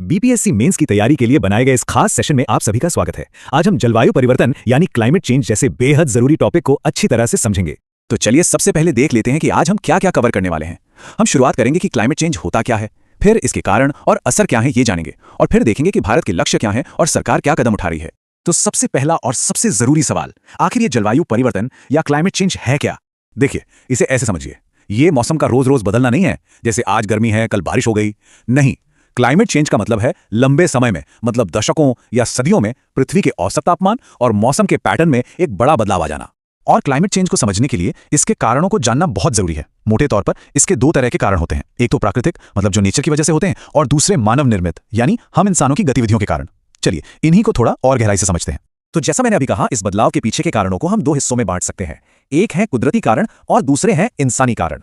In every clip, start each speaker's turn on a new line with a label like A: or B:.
A: BPSC mains की तैयारी के लिए बनाए गए इस खास सेशन में आप सभी का स्वागत है। आज हम जलवायु परिवर्तन यानी क्लाइमेट चेंज जैसे बेहद जरूरी टॉपिक को अच्छी तरह से समझेंगे।
B: तो चलिए सबसे पहले देख लेते हैं कि आज हम क्या क्या कवर करने वाले हैं। हम शुरुआत करेंगे कि क्लाइमेट चेंज होता क्या है, फिर इसके कारण और असर क्या है ये जानेंगे, और फिर देखेंगे कि भारत के लक्ष्य क्या हैं और सरकार क्या कदम उठा रही है। तो सबसे पहला और सबसे जरूरी सवाल, आखिर ये जलवायु परिवर्तन या क्लाइमेट चेंज है क्या? देखिए, इसे ऐसे समझिए, ये मौसम का रोज रोज बदलना नहीं है, जैसे आज गर्मी है कल बारिश हो गई। नहीं, क्लाइमेट चेंज का मतलब है लंबे समय में, मतलब दशकों या सदियों में पृथ्वी के औसत तापमान और मौसम के पैटर्न में एक बड़ा बदलाव आ जाना। और क्लाइमेट चेंज को समझने के लिए इसके कारणों को जानना बहुत जरूरी है। मोटे तौर पर इसके दो तरह के कारण होते हैं, एक तो प्राकृतिक, मतलब जो नेचर की वजह से होते हैं, और दूसरे मानव निर्मित, यानी हम इंसानों की गतिविधियों के कारण। चलिए इन्हीं को थोड़ा और गहराई से समझते हैं। तो जैसा मैंने अभी कहा, इस बदलाव के पीछे के कारणों को हम दो हिस्सों में बांट सकते हैं। एक है कुदरती कारण और दूसरे हैं इंसानी कारण।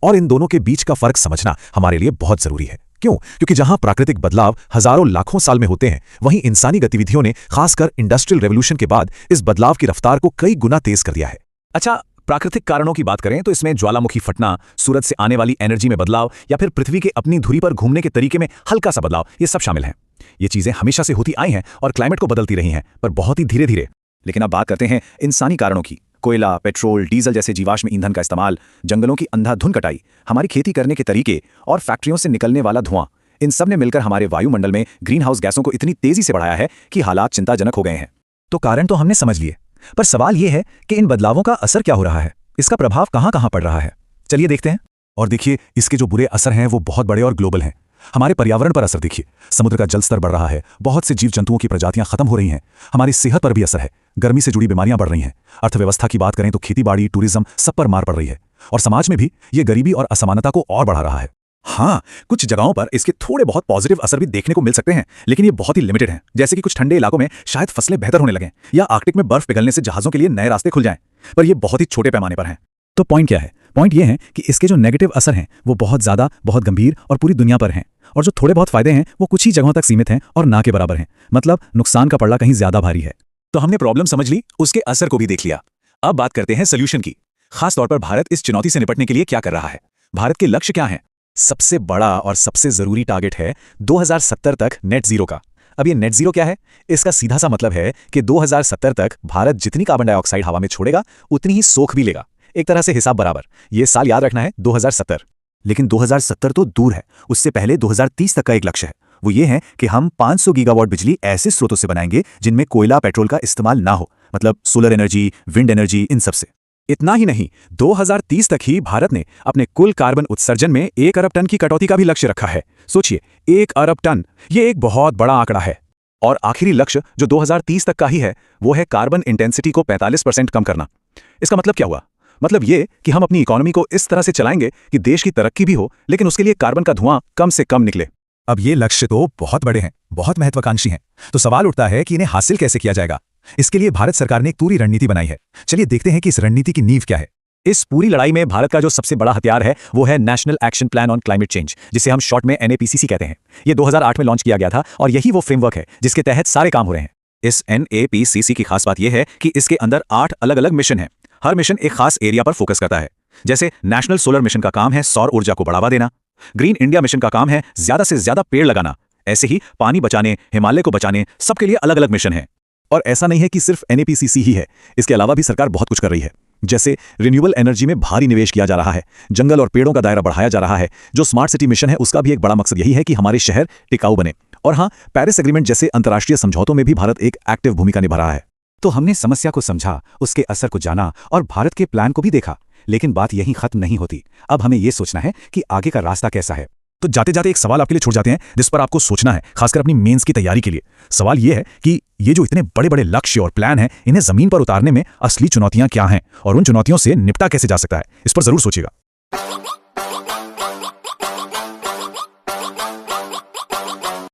B: और इन दोनों के बीच का फर्क समझना हमारे लिए बहुत जरूरी है। क्यों? क्योंकि जहां प्राकृतिक बदलाव हजारों लाखों साल में होते हैं, वहीं इंसानी गतिविधियों ने खासकर इंडस्ट्रियल रेवोल्यूशन के बाद इस बदलाव की रफ्तार को कई गुना तेज कर दिया है। अच्छा, प्राकृतिक कारणों की बात करें तो इसमें ज्वालामुखी फटना, सूरज से आने वाली एनर्जी में बदलाव, या फिर पृथ्वी के अपनी धुरी पर घूमने के तरीके में हल्का सा बदलाव, ये सब शामिल हैं। ये चीजें हमेशा से होती आई हैं और क्लाइमेट को बदलती रही हैं, पर बहुत ही धीरे धीरे। लेकिन अब बात करते हैं इंसानी कारणों की। कोयला, पेट्रोल, डीजल जैसे जीवाश्म ईंधन का इस्तेमाल, जंगलों की अंधाधुंध कटाई, हमारी खेती करने के तरीके और फैक्ट्रियों से निकलने वाला धुआं, इन सब ने मिलकर हमारे वायुमंडल में ग्रीन हाउस गैसों को इतनी तेजी से बढ़ाया है कि हालात चिंताजनक हो गए हैं। तो कारण तो हमने समझ लिए, पर सवाल यह है कि इन बदलावों का असर क्या हो रहा है, इसका प्रभाव कहां कहां पड़ रहा है। चलिए देखते हैं। और देखिए, इसके जो बुरे असर हैं वो बहुत बड़े और ग्लोबल हैं। हमारे पर्यावरण पर असर देखिए, समुद्र का जल स्तर बढ़ रहा है, बहुत से जीव जंतुओं की प्रजातियां खत्म हो रही हैं। हमारी सेहत पर भी असर है, गर्मी से जुड़ी बीमारियां बढ़ रही हैं। अर्थव्यवस्था की बात करें तो खेती-बाड़ी, टूरिज्म, सब पर मार पड़ रही है। और समाज में भी ये गरीबी और असमानता को और बढ़ा रहा है। हाँ, कुछ जगहों पर इसके थोड़े बहुत पॉजिटिव असर भी देखने को मिल सकते हैं, लेकिन ये बहुत ही लिमिटेड हैं। जैसे कि कुछ ठंडे इलाकों में शायद फसलें बेहतर होने लगें, या आर्कटिक में बर्फ पिघलने से जहाजों के लिए नए रास्ते खुल जाएं, पर ये बहुत ही छोटे पैमाने पर हैं। तो पॉइंट क्या है? पॉइंट ये है कि इसके जो नेगेटिव असर हैं वो बहुत ज्यादा, बहुत गंभीर और पूरी दुनिया पर हैं, और जो थोड़े बहुत फायदे हैं वो कुछ ही जगहों तक सीमित हैं और ना के बराबर हैं। मतलब नुकसान का पड़ला कहीं ज्यादा भारी है। तो हमने प्रॉब्लम समझ ली, उसके असर को भी देख लिया। अब बात करते हैं सोल्यूशन की। खास तौर पर भारत इस चुनौती से निपटने के लिए क्या कर रहा है, भारत के लक्ष्य क्या हैं। सबसे बड़ा और सबसे जरूरी टारगेट है 2070 तक नेट जीरो का। अब ये नेट जीरो क्या है? इसका सीधा सा मतलब है कि 2070 तक भारत जितनी कार्बन डाइऑक्साइड हवा में छोड़ेगा उतनी ही सोख भी लेगा। एक तरह से हिसाब बराबर। ये साल याद रखना है, 2070। लेकिन 2070 तो दूर है, उससे पहले 2030 तक का एक लक्ष्य है। वो ये है कि हम 500 गीगावाट बिजली ऐसे स्रोतों से बनाएंगे जिनमें कोयला, पेट्रोल का इस्तेमाल ना हो, मतलब सोलर एनर्जी, विंड एनर्जी, इन सब से। इतना ही नहीं, 2030 तक ही भारत ने अपने कुल कार्बन उत्सर्जन में 1 अरब टन की कटौती का भी लक्ष्य रखा है। सोचिए, 1 अरब टन, ये एक बहुत बड़ा आंकड़ा है। और आखिरी लक्ष्य जो 2030 तक का ही है, वो है कार्बन इंटेंसिटी को 45% कम करना। इसका मतलब क्या हुआ? मतलब ये कि हम अपनी इकोनॉमी को इस तरह से चलाएंगे कि देश की तरक्की भी हो, लेकिन उसके लिए कार्बन का धुआं कम से कम निकले। अब ये लक्ष्य तो बहुत बड़े हैं, बहुत महत्वाकांक्षी हैं। तो सवाल उठता है कि इन्हें हासिल कैसे किया जाएगा। इसके लिए भारत सरकार ने एक पूरी रणनीति बनाई है। चलिए देखते हैं कि इस रणनीति की नींव क्या है। इस पूरी लड़ाई में भारत का जो सबसे बड़ा हथियार है वो है national action plan on climate change, जिसे हम शॉर्ट में NAPCC कहते हैं। ये 2008 में लॉन्च किया गया था और यही वो फ्रेमवर्क है जिसके तहत सारे काम हो रहे हैं। इस NAPCC की खास बात यह है कि इसके अंदर 8 अलग अलग मिशन हैं। हर मिशन एक खास एरिया पर फोकस करता है। जैसे नेशनल सोलर मिशन का काम है सौर ऊर्जा को बढ़ावा देना, ग्रीन इंडिया मिशन का काम है ज्यादा से ज्यादा पेड़ लगाना। ऐसे ही पानी बचाने, हिमालय को बचाने, सबके लिए अलग अलग मिशन है। और ऐसा नहीं है कि सिर्फ NAPCC ही है, इसके अलावा भी सरकार बहुत कुछ कर रही है। जैसे रिन्यूएबल एनर्जी में भारी निवेश किया जा रहा है, जंगल और पेड़ों का दायरा बढ़ाया जा रहा है। जो स्मार्ट सिटी मिशन है उसका भी एक बड़ा मकसद यही है कि हमारे शहर टिकाऊ बने। और हाँ, पेरिस एग्रीमेंट जैसे अंतर्राष्ट्रीय समझौतों में भी भारत एक एक्टिव भूमिका निभा रहा है। तो हमने समस्या को समझा, उसके असर को जाना और भारत के प्लान को भी देखा, लेकिन बात यहीं खत्म नहीं होती। अब हमें यह सोचना है कि आगे का रास्ता कैसा है। तो जाते जाते एक सवाल आपके लिए छोड़ जाते हैं जिस पर आपको सोचना है, खासकर अपनी मेंस की तैयारी के लिए। सवाल यह है कि ये जो इतने बड़े बड़े लक्ष्य और प्लान हैं, इन्हें जमीन पर उतारने में असली चुनौतियां क्या हैं और उन चुनौतियों से निपटा कैसे जा सकता है, इस पर जरूर सोचिएगा।